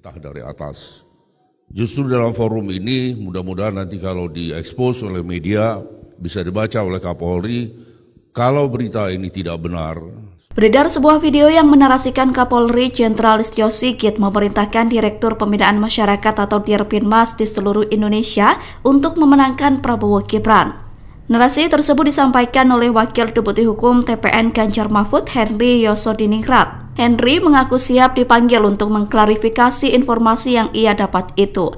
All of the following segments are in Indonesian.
perintah dari atas. Justru dalam forum ini mudah-mudahan nanti kalau diekspos oleh media bisa dibaca oleh Kapolri kalau berita ini tidak benar. Beredar sebuah video yang menarasikan Kapolri Jenderal Listio Sigit memerintahkan Direktur Pembinaan Masyarakat atau Dirpinmas di seluruh Indonesia untuk memenangkan Prabowo Gibran. Narasi tersebut disampaikan oleh Wakil Deputi Hukum TPN Ganjar Mahfud Henry Yosodiningrat. Henry mengaku siap dipanggil untuk mengklarifikasi informasi yang ia dapat itu.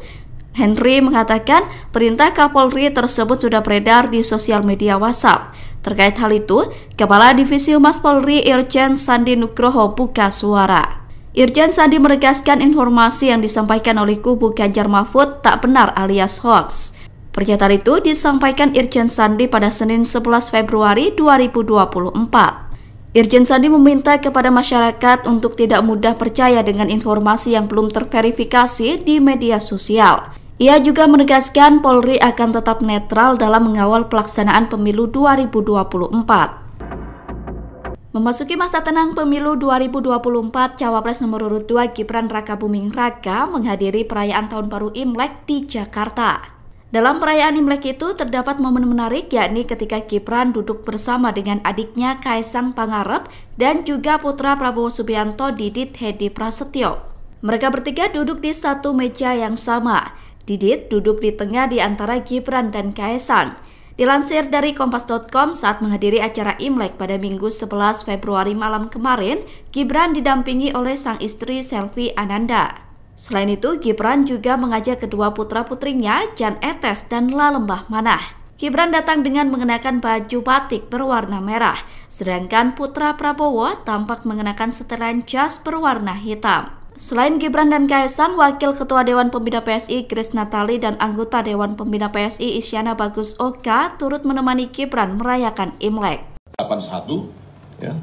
Henry mengatakan perintah Kapolri tersebut sudah beredar di sosial media WhatsApp. Terkait hal itu, Kepala Divisi Humas Polri Irjen Sandi Nugroho buka suara. Irjen Sandi menegaskan informasi yang disampaikan oleh kubu Ganjar Mahfud tak benar alias hoax. Pernyataan itu disampaikan Irjen Sandi pada Senin 11 Februari 2024. Irjen Sandi meminta kepada masyarakat untuk tidak mudah percaya dengan informasi yang belum terverifikasi di media sosial. Ia juga menegaskan Polri akan tetap netral dalam mengawal pelaksanaan pemilu 2024. Memasuki masa tenang pemilu 2024, Cawapres nomor urut 2 Gibran Rakabuming Raka menghadiri perayaan Tahun Baru Imlek di Jakarta. Dalam perayaan Imlek itu terdapat momen menarik, yakni ketika Gibran duduk bersama dengan adiknya Kaisang Pangarep dan juga putra Prabowo Subianto Didit Hedi Prasetyo. Mereka bertiga duduk di satu meja yang sama. Didit duduk di tengah di antara Gibran dan Kaisang. Dilansir dari Kompas.com, saat menghadiri acara Imlek pada Minggu 11 Februari malam kemarin, Gibran didampingi oleh sang istri Selvi Ananda. Selain itu, Gibran juga mengajak kedua putra-putrinya, Jan Etes dan Lalembah Manah. Gibran datang dengan mengenakan baju batik berwarna merah, sedangkan putra Prabowo tampak mengenakan setelan jas berwarna hitam. Selain Gibran dan Kaisang, Wakil Ketua Dewan Pembina PSI Grace Natali dan anggota Dewan Pembina PSI Isyana Bagus Oka turut menemani Gibran merayakan Imlek. 81, ya,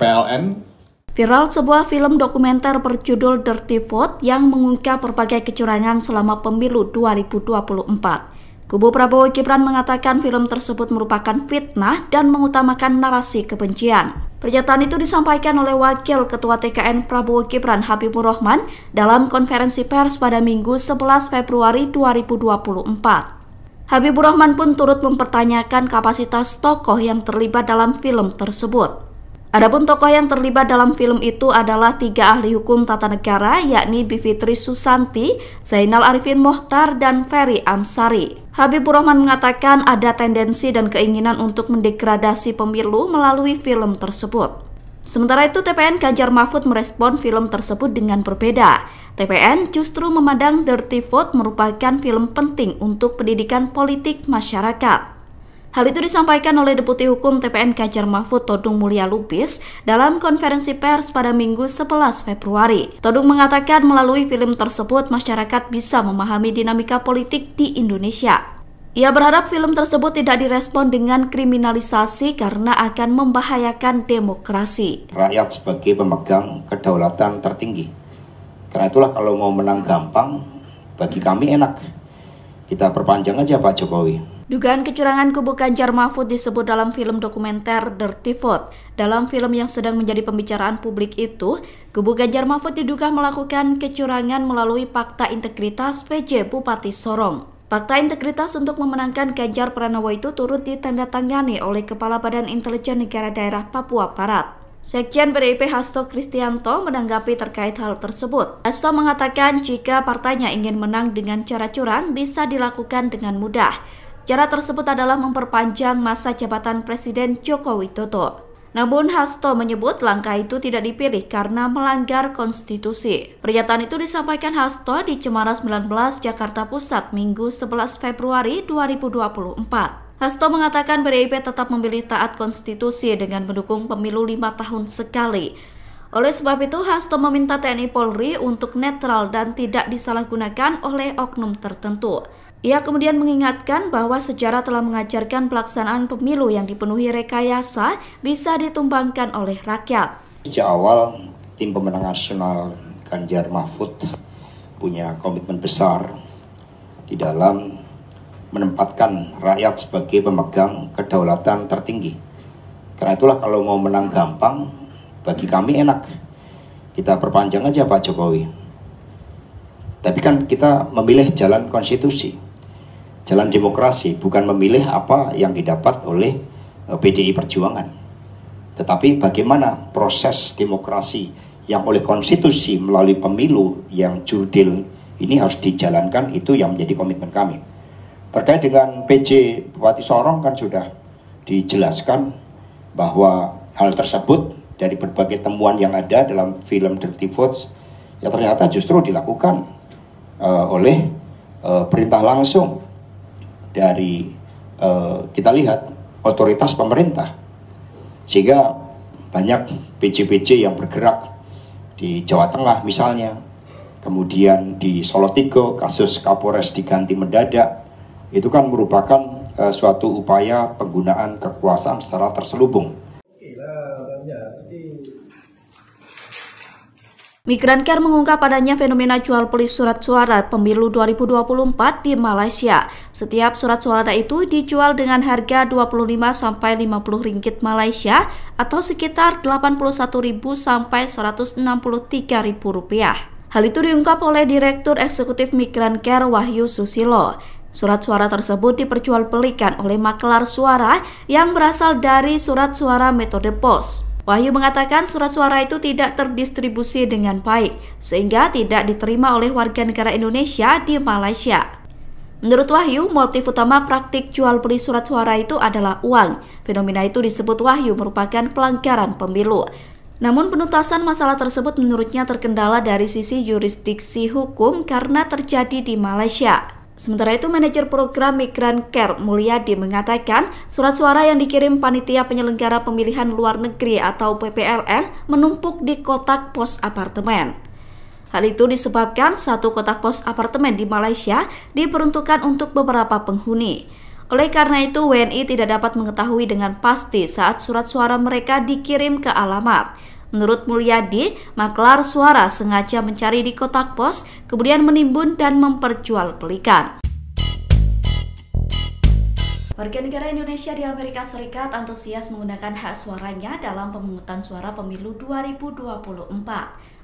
PLN. Viral sebuah film dokumenter berjudul Dirty Vote yang mengungkap berbagai kecurangan selama pemilu 2024. Kubu Prabowo Gibran mengatakan film tersebut merupakan fitnah dan mengutamakan narasi kebencian. Pernyataan itu disampaikan oleh Wakil Ketua TKN Prabowo Gibran Habibur Rahman dalam konferensi pers pada Minggu 11 Februari 2024. Habibur Rahman pun turut mempertanyakan kapasitas tokoh yang terlibat dalam film tersebut. Adapun tokoh yang terlibat dalam film itu adalah 3 ahli hukum tata negara, yakni Bivitri Susanti, Zainal Arifin Mohtar, dan Ferry Amsari. Habibur Rahman mengatakan ada tendensi dan keinginan untuk mendegradasi pemilu melalui film tersebut. Sementara itu, TPN Ganjar Mahfud merespon film tersebut dengan berbeda. TPN justru memandang Dirty Vote merupakan film penting untuk pendidikan politik masyarakat. Hal itu disampaikan oleh Deputi Hukum TPN Ganjar Mahfud Todung Mulya Lubis dalam konferensi pers pada Minggu 11 Februari. Todung mengatakan melalui film tersebut masyarakat bisa memahami dinamika politik di Indonesia. Ia berharap film tersebut tidak direspon dengan kriminalisasi karena akan membahayakan demokrasi. Rakyat sebagai pemegang kedaulatan tertinggi. Karena itulah kalau mau menang gampang, bagi kami enak. Kita perpanjang aja Pak Jokowi. Dugaan kecurangan kubu Ganjar Mahfud disebut dalam film dokumenter Dirty Vote. Dalam film yang sedang menjadi pembicaraan publik itu, kubu Ganjar Mahfud diduga melakukan kecurangan melalui Fakta Integritas PJ Bupati Sorong. Fakta integritas untuk memenangkan Ganjar Pranowo itu turut ditandatangani oleh Kepala Badan Intelijen Negara Daerah Papua Barat. Sekjen PDIP Hasto Kristianto menanggapi terkait hal tersebut. Hasto mengatakan jika partainya ingin menang dengan cara curang bisa dilakukan dengan mudah. Cara tersebut adalah memperpanjang masa jabatan Presiden Joko Widodo. Namun Hasto menyebut langkah itu tidak dipilih karena melanggar konstitusi. Pernyataan itu disampaikan Hasto di Cemara 19, Jakarta Pusat, Minggu 11 Februari 2024. Hasto mengatakan PDIP tetap memilih taat konstitusi dengan mendukung pemilu 5 tahun sekali. Oleh sebab itu, Hasto meminta TNI Polri untuk netral dan tidak disalahgunakan oleh oknum tertentu. Ia kemudian mengingatkan bahwa sejarah telah mengajarkan pelaksanaan pemilu yang dipenuhi rekayasa bisa ditumbangkan oleh rakyat. Sejak awal, tim pemenang nasional Ganjar Mahfud punya komitmen besar di dalam menempatkan rakyat sebagai pemegang kedaulatan tertinggi. Karena itulah kalau mau menang gampang, bagi kami enak. Kita perpanjang aja Pak Jokowi. Tapi kan kita memilih jalan konstitusi, jalan demokrasi, bukan memilih apa yang didapat oleh PDI Perjuangan. Tetapi bagaimana proses demokrasi yang oleh konstitusi melalui pemilu yang jurdil ini harus dijalankan, itu yang menjadi komitmen kami. Terkait dengan PJ Bupati Sorong kan sudah dijelaskan bahwa hal tersebut dari berbagai temuan yang ada dalam film Dirty Votes ya ternyata justru dilakukan oleh perintah langsung dari kita lihat otoritas pemerintah, sehingga banyak PJ-PJ yang bergerak di Jawa Tengah misalnya, kemudian di Solotigo kasus Kapolres diganti mendadak, itu kan merupakan suatu upaya penggunaan kekuasaan secara terselubung. Migrancare mengungkap adanya fenomena jual beli surat suara pemilu 2024 di Malaysia. Setiap surat suara itu dijual dengan harga 25 sampai 50 ringgit Malaysia atau sekitar 81.000 sampai 163.000 rupiah. Hal itu diungkap oleh Direktur Eksekutif Migrancare Wahyu Susilo. Surat suara tersebut diperjualbelikan oleh makelar suara yang berasal dari surat suara metode pos. Wahyu mengatakan surat suara itu tidak terdistribusi dengan baik, sehingga tidak diterima oleh warga negara Indonesia di Malaysia. Menurut Wahyu, motif utama praktik jual beli surat suara itu adalah uang. Fenomena itu disebut Wahyu merupakan pelanggaran pemilu. Namun penuntasan masalah tersebut menurutnya terkendala dari sisi yurisdiksi hukum karena terjadi di Malaysia. Sementara itu, manajer program Migrancare Mulyadi mengatakan surat suara yang dikirim panitia penyelenggara pemilihan luar negeri atau PPLN menumpuk di kotak pos apartemen. Hal itu disebabkan satu kotak pos apartemen di Malaysia diperuntukkan untuk beberapa penghuni. Oleh karena itu, WNI tidak dapat mengetahui dengan pasti saat surat suara mereka dikirim ke alamat. Menurut Mulyadi, makelar suara sengaja mencari di kotak pos, kemudian menimbun dan memperjualbelikan. Warga negara Indonesia di Amerika Serikat antusias menggunakan hak suaranya dalam pemungutan suara pemilu 2024.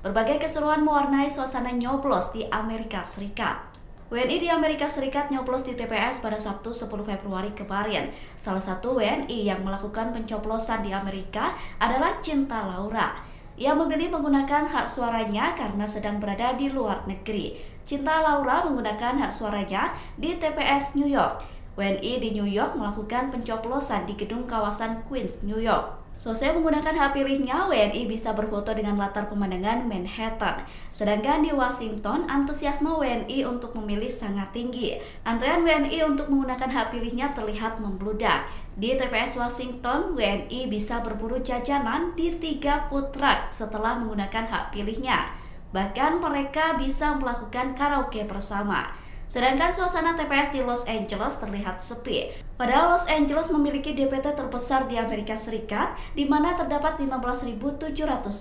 Berbagai keseruan mewarnai suasana nyoblos di Amerika Serikat. WNI di Amerika Serikat nyoblos di TPS pada Sabtu 10 Februari kemarin. Salah satu WNI yang melakukan pencoblosan di Amerika adalah Cinta Laura. Ia memilih menggunakan hak suaranya karena sedang berada di luar negeri. Cinta Laura menggunakan hak suaranya di TPS New York. WNI di New York melakukan pencoblosan di gedung kawasan Queens, New York. Selesai menggunakan hak pilihnya, WNI bisa berfoto dengan latar pemandangan Manhattan. Sedangkan di Washington, antusiasme WNI untuk memilih sangat tinggi. Antrean WNI untuk menggunakan hak pilihnya terlihat membludak. Di TPS Washington, WNI bisa berburu jajanan di 3 food truck setelah menggunakan hak pilihnya. Bahkan mereka bisa melakukan karaoke bersama. Sedangkan suasana TPS di Los Angeles terlihat sepi. Padahal Los Angeles memiliki DPT terbesar di Amerika Serikat, di mana terdapat 15.700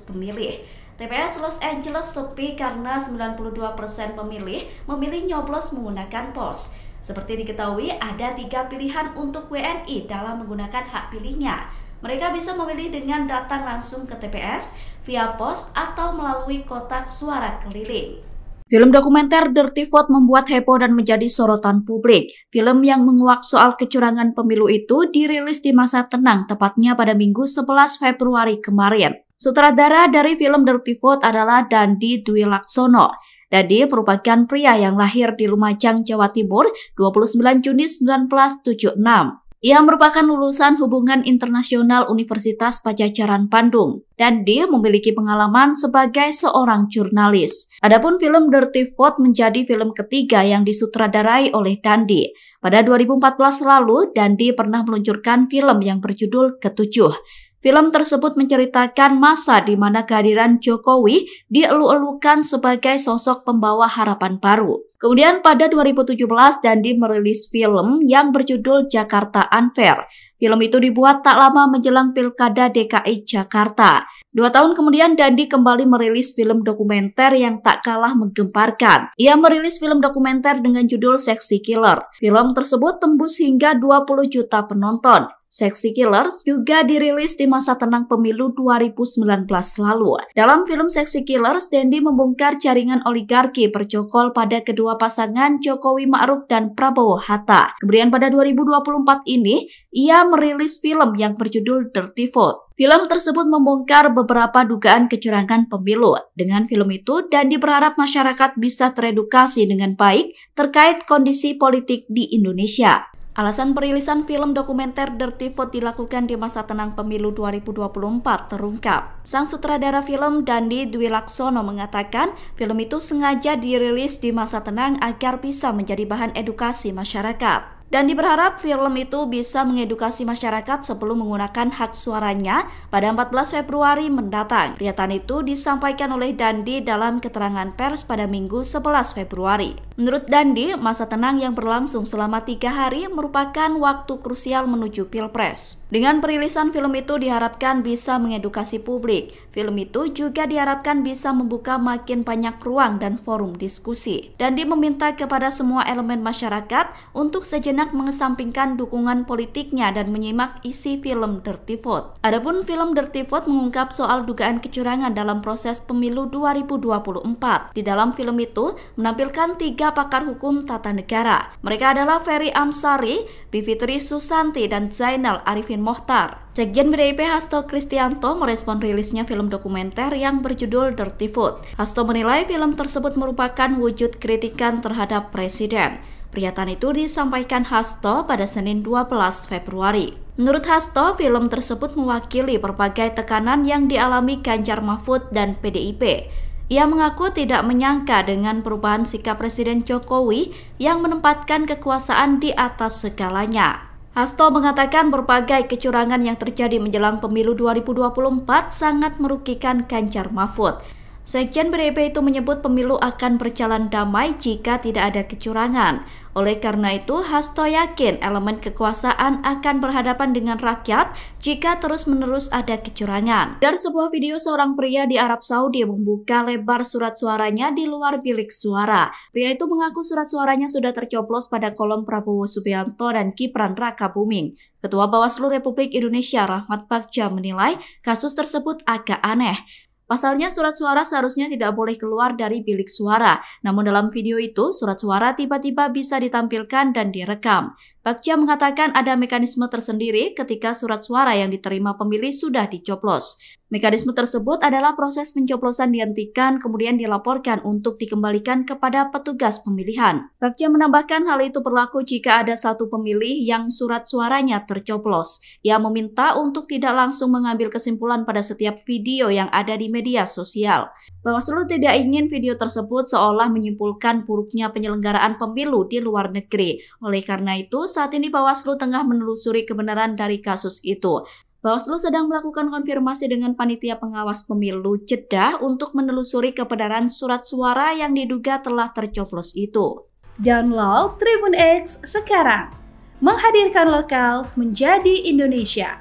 pemilih. TPS Los Angeles sepi karena 92% pemilih memilih nyoblos menggunakan pos. Seperti diketahui, ada 3 pilihan untuk WNI dalam menggunakan hak pilihnya. Mereka bisa memilih dengan datang langsung ke TPS, via pos, atau melalui kotak suara keliling. Film dokumenter Dirty Vote membuat heboh dan menjadi sorotan publik. Film yang menguak soal kecurangan pemilu itu dirilis di masa tenang, tepatnya pada Minggu 11 Februari kemarin. Sutradara dari film Dirty Vote adalah Dandi Dwi Laksono. Dandi merupakan pria yang lahir di Lumajang, Jawa Timur, 29 Juni 1976. Ia merupakan lulusan Hubungan Internasional Universitas Padjadjaran Bandung, dan dia memiliki pengalaman sebagai seorang jurnalis. Adapun film Dirty Vote menjadi film ketiga yang disutradarai oleh Dandi. Pada 2014 lalu, Dandi pernah meluncurkan film yang berjudul Ketujuh. Film tersebut menceritakan masa di mana kehadiran Jokowi dielu-elukan sebagai sosok pembawa harapan baru. Kemudian pada 2017 Dandi merilis film yang berjudul Jakarta Unfair. Film itu dibuat tak lama menjelang Pilkada DKI Jakarta. 2 tahun kemudian Dandi kembali merilis film dokumenter yang tak kalah menggemparkan. Ia merilis film dokumenter dengan judul Sexy Killer. Film tersebut tembus hingga 20 juta penonton. Sexy Killers juga dirilis di masa tenang pemilu 2019 lalu. Dalam film Sexy Killers, Dandi membongkar jaringan oligarki bercokol pada kedua pasangan Jokowi Ma'ruf dan Prabowo Hatta. Kemudian pada 2024 ini, ia merilis film yang berjudul Dirty Vote. Film tersebut membongkar beberapa dugaan kecurangan pemilu. Dengan film itu, Dandi berharap masyarakat bisa teredukasi dengan baik terkait kondisi politik di Indonesia. Alasan perilisan film dokumenter Dirty Vote dilakukan di masa tenang pemilu 2024 terungkap. Sang sutradara film Dandi Dwi Laksono mengatakan film itu sengaja dirilis di masa tenang agar bisa menjadi bahan edukasi masyarakat. Dandi berharap film itu bisa mengedukasi masyarakat sebelum menggunakan hak suaranya pada 14 Februari mendatang. Pernyataan itu disampaikan oleh Dandi dalam keterangan pers pada Minggu 11 Februari. Menurut Dandi, masa tenang yang berlangsung selama 3 hari merupakan waktu krusial menuju Pilpres. Dengan perilisan film itu diharapkan bisa mengedukasi publik. Film itu juga diharapkan bisa membuka makin banyak ruang dan forum diskusi. Dandi meminta kepada semua elemen masyarakat untuk sejenak mengesampingkan dukungan politiknya dan menyimak isi film Dirty Vote. Adapun film Dirty Vote mengungkap soal dugaan kecurangan dalam proses pemilu 2024. Di dalam film itu menampilkan 3 pakar hukum tata negara. Mereka adalah Ferry Amsari, Bivitri Susanti, dan Zainal Arifin Mohtar. Sekjen PDIP Hasto Kristianto merespon rilisnya film dokumenter yang berjudul Dirty Vote. Hasto menilai film tersebut merupakan wujud kritikan terhadap Presiden. Pernyataan itu disampaikan Hasto pada Senin 12 Februari. Menurut Hasto, film tersebut mewakili berbagai tekanan yang dialami Ganjar Mahfud dan PDIP. Ia mengaku tidak menyangka dengan perubahan sikap Presiden Jokowi yang menempatkan kekuasaan di atas segalanya. Hasto mengatakan berbagai kecurangan yang terjadi menjelang pemilu 2024 sangat merugikan Ganjar Mahfud. Sekjen PDIP itu menyebut pemilu akan berjalan damai jika tidak ada kecurangan. Oleh karena itu, Hasto yakin elemen kekuasaan akan berhadapan dengan rakyat jika terus-menerus ada kecurangan. Dari sebuah video seorang pria di Arab Saudi membuka lebar surat suaranya di luar bilik suara. Pria itu mengaku surat suaranya sudah tercoblos pada kolom Prabowo Subianto dan Gibran Rakabuming. Ketua Bawaslu Republik Indonesia Rahmat Bagja menilai kasus tersebut agak aneh. Pasalnya surat suara seharusnya tidak boleh keluar dari bilik suara. Namun dalam video itu surat suara tiba-tiba bisa ditampilkan dan direkam. Bagja mengatakan ada mekanisme tersendiri ketika surat suara yang diterima pemilih sudah dicoblos. Mekanisme tersebut adalah proses pencoblosan dihentikan kemudian dilaporkan untuk dikembalikan kepada petugas pemilihan. Bagja menambahkan hal itu berlaku jika ada satu pemilih yang surat suaranya tercoblos. Ia meminta untuk tidak langsung mengambil kesimpulan pada setiap video yang ada di media sosial. Bawaslu tidak ingin video tersebut seolah menyimpulkan buruknya penyelenggaraan pemilu di luar negeri. Oleh karena itu, saat ini Bawaslu tengah menelusuri kebenaran dari kasus itu. Bawaslu sedang melakukan konfirmasi dengan panitia pengawas pemilu Jeddah untuk menelusuri kebenaran surat suara yang diduga telah tercoblos itu. Download Tribun X sekarang, menghadirkan lokal menjadi Indonesia.